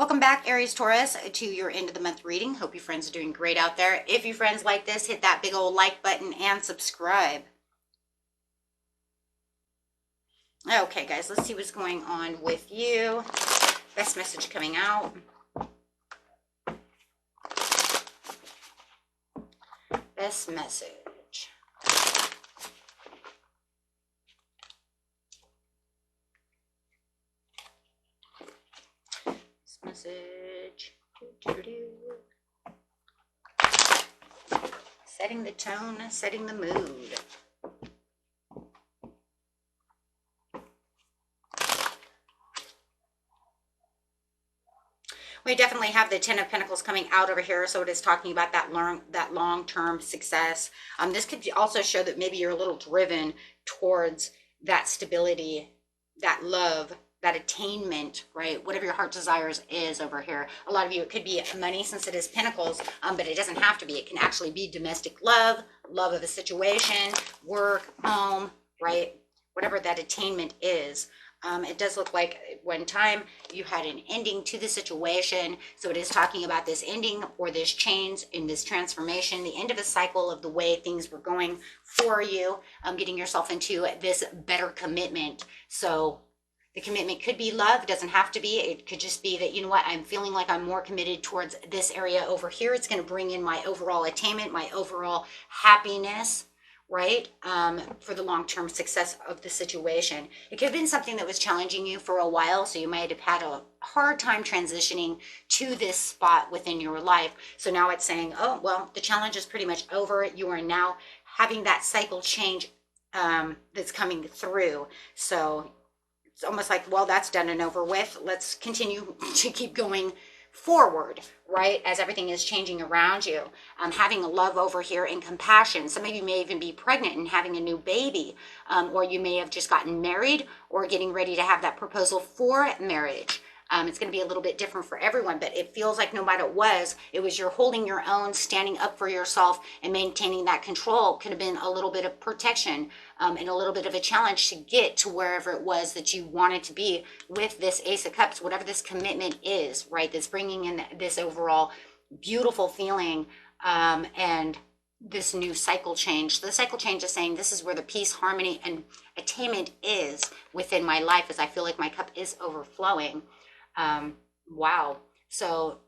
Welcome back, Aries Taurus, to your end of the month reading. Hope you friends are doing great out there. If you friends like this, hit that big old like button and subscribe. Okay, guys, let's see what's going on with you. Best message coming out. Best message. Message. Setting the tone, setting the mood. We definitely have the Ten of Pentacles coming out over here, so it is talking about that long-term success. This could also show that maybe you're a little driven towards that stability, that love, that attainment, right? Whatever your heart desires is over here. A lot of you, it could be money since it is Pentacles, but it doesn't have to be. It can actually be domestic love, love of a situation, work, home, right? Whatever that attainment is. It does look like at one time you had an ending to the situation. So it is talking about this ending or this change in this transformation, the end of a cycle of the way things were going for you, getting yourself into this better commitment. So the commitment could be love, doesn't have to be. It could just be that, you know what, I'm feeling like I'm more committed towards this area over here. It's going to bring in my overall attainment, my overall happiness, right? For the long-term success of the situation. It could have been something that was challenging you for a while, so you might have had a hard time transitioning to this spot within your life. So now it's saying, oh, well, the challenge is pretty much over. You are now having that cycle change that's coming through. So it's almost like, well, that's done and over with. Let's continue to keep going forward, right? As everything is changing around you. Having a love over here and compassion. Some of you may even be pregnant and having a new baby, or you may have just gotten married or getting ready to have that proposal for marriage. It's going to be a little bit different for everyone, but it feels like no matter what, it was you're holding your own, standing up for yourself and maintaining that control. Could have been a little bit of protection and a little bit of a challenge to get to wherever it was that you wanted to be with this Ace of Cups, whatever this commitment is, right? That's bringing in this overall beautiful feeling and this new cycle change. The cycle change is saying this is where the peace, harmony, and attainment is within my life, as I feel like my cup is overflowing. Wow. So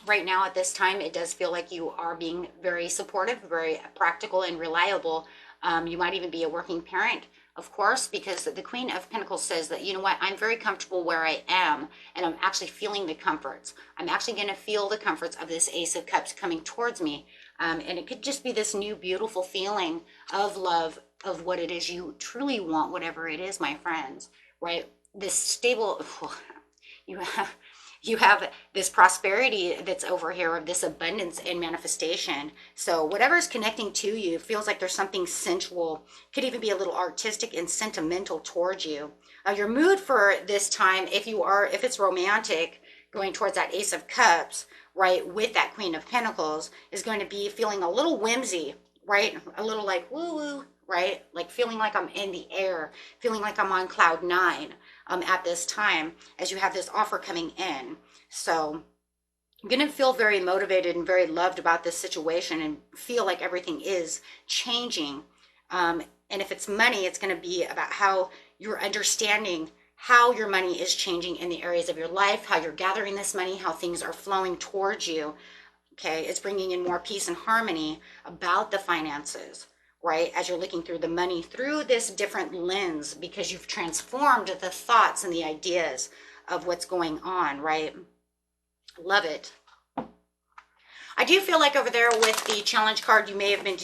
right now at this time, it does feel like you are being very supportive, very practical and reliable. You might even be a working parent, of course, because the Queen of Pentacles says that, you know what, I'm very comfortable where I am, and I'm actually feeling the comforts. I'm actually going to feel the comforts of this Ace of Cups coming towards me. And it could just be this new beautiful feeling of love, of what it is you truly want, whatever it is, my friends, right? This stable, you have this prosperity that's over here, of this abundance and manifestation. So whatever's connecting to you feels like there's something sensual, could even be a little artistic and sentimental towards you. Your mood for this time, if it's romantic, going towards that Ace of Cups, right, with that Queen of Pentacles, is going to be feeling a little whimsy, right? A little like woo-woo, right? Like feeling like I'm in the air, feeling like I'm on cloud nine at this time, as you have this offer coming in. So I'm going to feel very motivated and very loved about this situation and feel like everything is changing. And if it's money, it's going to be about how you're understanding how your money is changing in the areas of your life, how you're gathering this money, how things are flowing towards you. Okay, it's bringing in more peace and harmony about the finances, right? As you're looking through the money through this different lens, because you've transformed the thoughts and the ideas of what's going on, right? Love it. I do feel like over there with the challenge card, you may have been,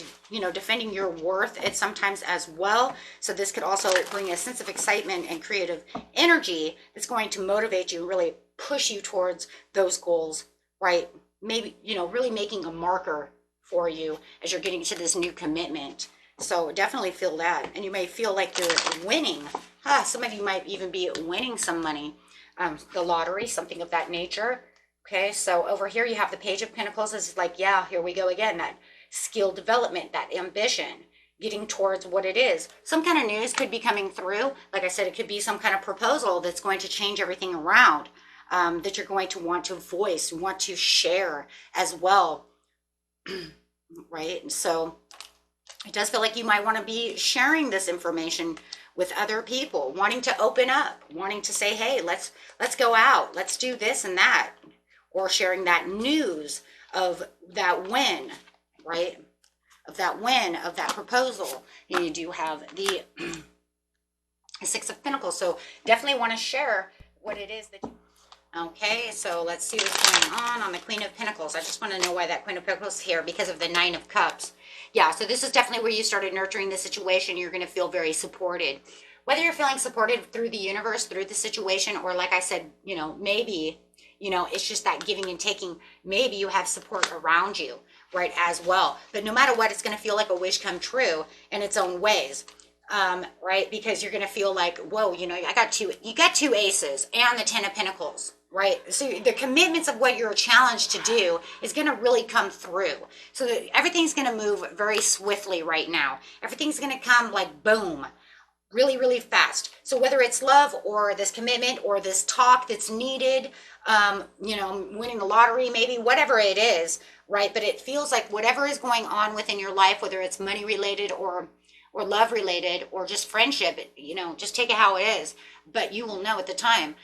defending your worth at sometimes as well. So this could also bring a sense of excitement and creative energy that's going to motivate you, really push you towards those goals, right? Maybe, really making a marker for you as you're getting to this new commitment. So definitely feel that. And you may feel like you're winning. Some of you might even be winning some money. The lottery, something of that nature. Okay, so over here you have the Page of Pentacles. It's like, yeah, here we go again. That skill development, that ambition, getting towards what it is. Some kind of news could be coming through. Like I said, it could be some kind of proposal that's going to change everything around. that you're going to want to voice, want to share as well, right? And so it does feel like you might want to be sharing this information with other people, wanting to open up, wanting to say, hey, let's go out, let's do this and that, or sharing that news of that win, right? Of that win, of that proposal. And you do have the Six of Pentacles. So definitely want to share what it is that you... Okay, so let's see what's going on the Queen of Pentacles. I just want to know why that Queen of Pentacles is here, because of the Nine of Cups. Yeah, so this is definitely where you started nurturing the situation. You're going to feel very supported. Whether you're feeling supported through the universe, through the situation, or like I said, you know, maybe, you know, it's just that giving and taking. Maybe you have support around you, right, as well. But no matter what, it's going to feel like a wish come true in its own ways. Right? Because you're going to feel like, whoa, you know, you got two aces and the Ten of Pentacles, right? So the commitments of what you're challenged to do is going to really come through. So that everything's going to move very swiftly right now. Everything's going to come like boom, really, really fast. So whether it's love or this commitment or this talk that's needed, you know, winning the lottery, maybe whatever it is, right? But it feels like whatever is going on within your life, whether it's money related or love related or just friendship, you know, just take it how it is. But you will know at the time,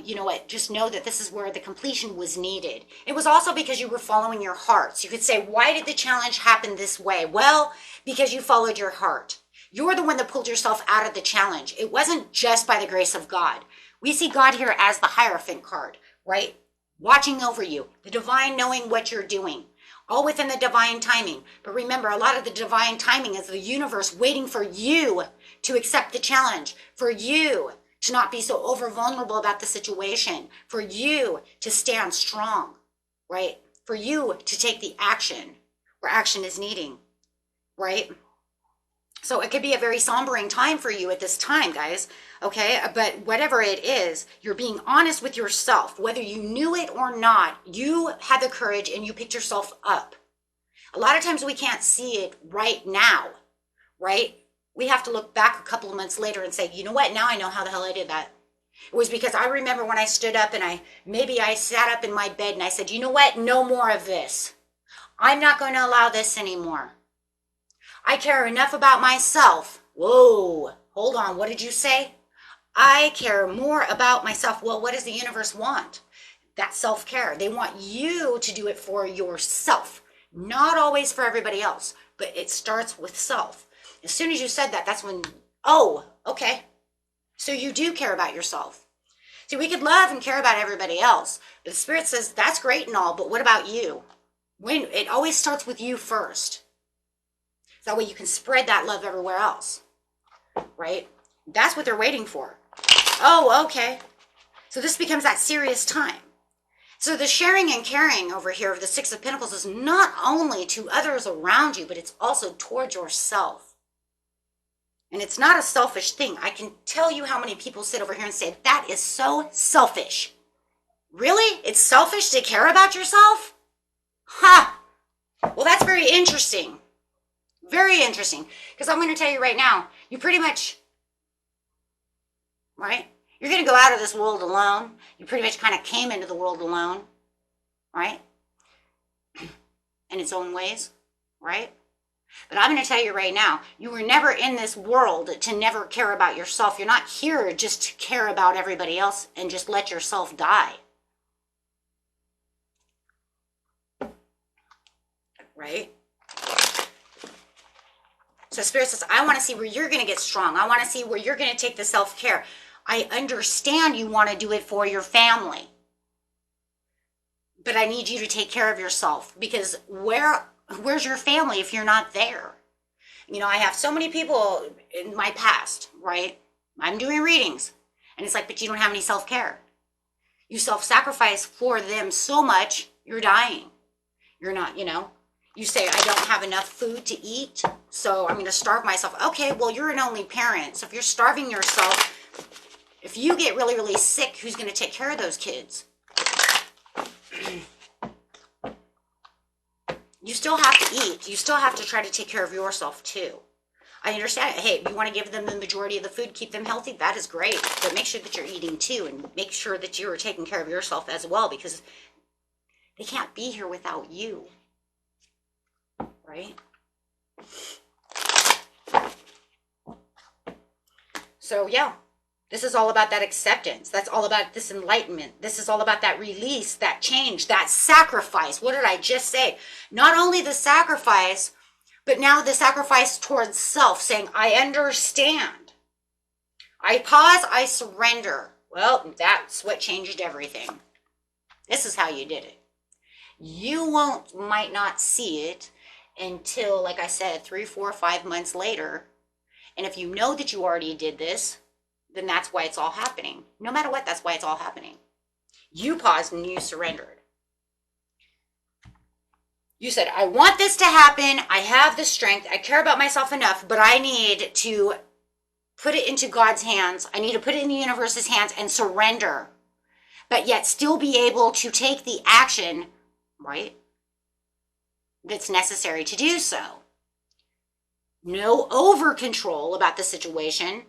you know what, just know that this is where the completion was needed. It was also because you were following your heart. So you could say, why did the challenge happen this way? Well, because you followed your heart. You're the one that pulled yourself out of the challenge. It wasn't just by the grace of God. We see God here as the Hierophant card, right? Watching over you, the divine knowing what you're doing. All within the divine timing. But remember, a lot of the divine timing is the universe waiting for you to accept the challenge, for you to not be so over vulnerable about the situation, for you to stand strong, right? For you to take the action where action is needing, right? So it could be a very sombering time for you at this time, guys, okay? But whatever it is, you're being honest with yourself. Whether you knew it or not, you had the courage and you picked yourself up. A lot of times we can't see it right now, right? We have to look back a couple of months later and say, you know what? Now I know how the hell I did that. It was because I remember when I stood up and I sat up in my bed and I said, you know what? No more of this. I'm not going to allow this anymore. I care enough about myself. Whoa, hold on. What did you say? I care more about myself. Well, what does the universe want? That self-care. They want you to do it for yourself, not always for everybody else, but it starts with self. As soon as you said that, that's when, oh, okay. So you do care about yourself. See, we could love and care about everybody else, but the Spirit says that's great and all, but what about you? When it always starts with you first. That way you can spread that love everywhere else, right? That's what they're waiting for. Oh, okay. So this becomes that serious time. So the sharing and caring over here of the Six of Pentacles is not only to others around you, but it's also towards yourself. And it's not a selfish thing. I can tell you how many people sit over here and say, that is so selfish. Really? It's selfish to care about yourself? Ha! Well, that's very interesting. Very interesting. Because I'm going to tell you right now, you pretty much, right? You're going to go out of this world alone. You pretty much kind of came into the world alone, right? In its own ways, right? But I'm going to tell you right now, you were never in this world to never care about yourself. You're not here just to care about everybody else and just let yourself die. Right? So Spirit says, I want to see where you're going to get strong. I want to see where you're going to take the self-care. I understand you want to do it for your family. But I need you to take care of yourself, because where's your family if you're not there? You know, I have so many people in my past, right? I'm doing readings. And it's like, but you don't have any self-care. You self-sacrifice for them so much, you're dying. You're not, you know. You say, I don't have enough food to eat, so I'm going to starve myself. Okay, well, you're an only parent. So if you're starving yourself, if you get really, really sick, who's going to take care of those kids? You still have to eat. You still have to try to take care of yourself too. I understand. Hey, you want to give them the majority of the food, keep them healthy, that is great. But make sure that you're eating too, and make sure that you're taking care of yourself as well, because they can't be here without you. Right? So yeah, this is all about that acceptance. That's all about this enlightenment. This is all about that release, that change, that sacrifice. What did I just say? Not only the sacrifice, but now the sacrifice towards self, saying, I understand. I pause, I surrender. Well, that's what changed everything. This is how you did it. You might not see it until, like I said, 3, 4, 5 months later. And if you know that you already did this, then that's why it's all happening. No matter what, that's why it's all happening. You paused and you surrendered. You said, I want this to happen. I have the strength. I care about myself enough, but I need to put it into God's hands. I need to put it in the universe's hands and surrender, but yet still be able to take the action, right, that's necessary to do so. No over control about the situation.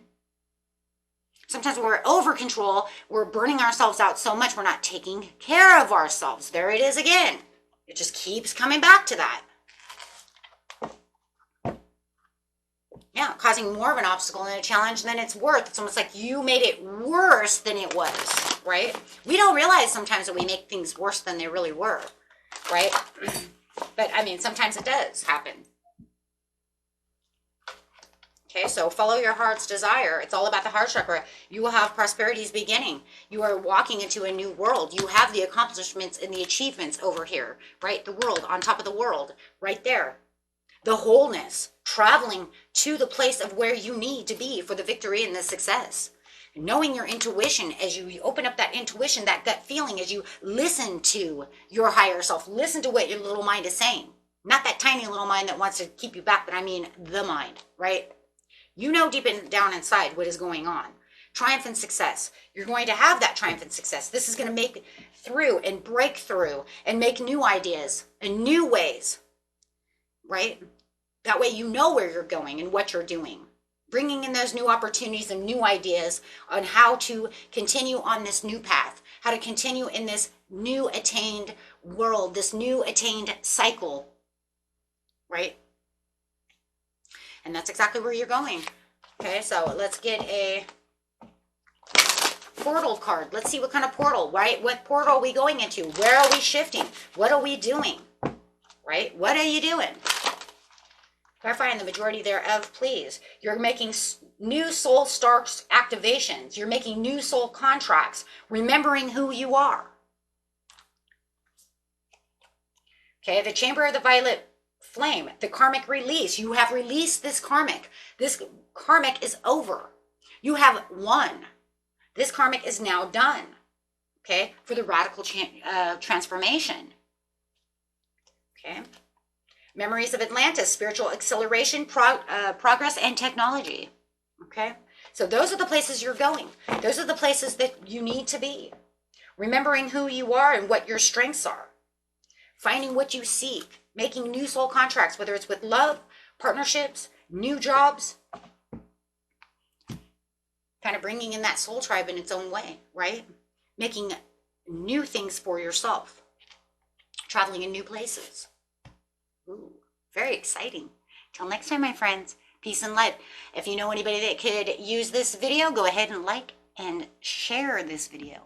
Sometimes when we're over control, we're burning ourselves out so much we're not taking care of ourselves. There it is again. It just keeps coming back to that. Yeah, causing more of an obstacle and a challenge than it's worth. It's almost like you made it worse than it was, right? We don't realize sometimes that we make things worse than they really were, right? But I mean, sometimes it does happen. Okay, so follow your heart's desire. It's all about the heart chakra. You will have prosperity's beginning. You are walking into a new world. You have the accomplishments and the achievements over here, right? The world, on top of the world, right there. The wholeness, traveling to the place of where you need to be for the victory and the success. Knowing your intuition, as you open up that intuition, that gut feeling, as you listen to your higher self, listen to what your little mind is saying. Not that tiny little mind that wants to keep you back, but I mean the mind, right? You know deep down inside what is going on. Triumph and success. You're going to have that triumph and success. This is going to make through and break through and make new ideas and new ways, right? That way you know where you're going and what you're doing. Bringing in those new opportunities and new ideas on how to continue on this new path, how to continue in this new attained world, this new attained cycle, right? And that's exactly where you're going. Okay, so let's get a portal card. Let's see what kind of portal, right? What portal are we going into? Where are we shifting? What are we doing? Right? What are you doing? Clarifying the majority thereof, please. You're making new soul starts activations. You're making new soul contracts, remembering who you are. Okay, the chamber of the violet flame, the karmic release. You have released this karmic. This karmic is over. You have won. This karmic is now done. Okay, for the radical transformation. Okay. Memories of Atlantis, spiritual acceleration, progress, and technology. Okay, so those are the places you're going. Those are the places that you need to be. Remembering who you are and what your strengths are. Finding what you seek. Making new soul contracts, whether it's with love, partnerships, new jobs. Kind of bringing in that soul tribe in its own way, right? Making new things for yourself. Traveling in new places. Ooh, very exciting. Till next time, my friends. Peace and light. If you know anybody that could use this video, go ahead and like and share this video.